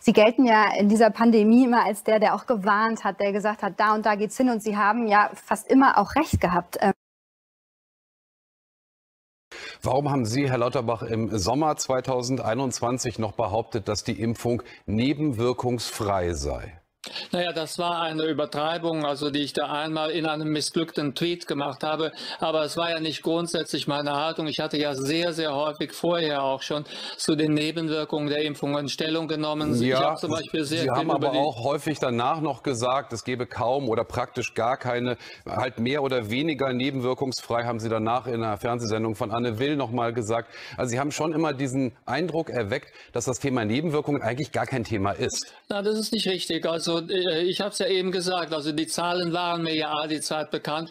Sie gelten ja in dieser Pandemie immer als der auch gewarnt hat, der gesagt hat, da und da geht's hin. Und Sie haben ja fast immer auch recht gehabt. Warum haben Sie, Herr Lauterbach, im Sommer 2021 noch behauptet, dass die Impfung nebenwirkungsfrei sei? Naja, das war eine Übertreibung, also die ich da einmal in einem missglückten Tweet gemacht habe. Aber es war ja nicht grundsätzlich meine Haltung. Ich hatte ja sehr, sehr häufig vorher auch schon zu den Nebenwirkungen der Impfungen Stellung genommen. Ja, ich habe zum Beispiel sehr Sie viel haben aber auch häufig danach noch gesagt, es gebe kaum oder praktisch gar keine, halt mehr oder weniger nebenwirkungsfrei, haben Sie danach in einer Fernsehsendung von Anne Will noch mal gesagt. Also Sie haben schon immer diesen Eindruck erweckt, dass das Thema Nebenwirkungen eigentlich gar kein Thema ist. Na, das ist nicht richtig. Also ich habe es ja eben gesagt, also die Zahlen waren mir ja all die Zeit bekannt.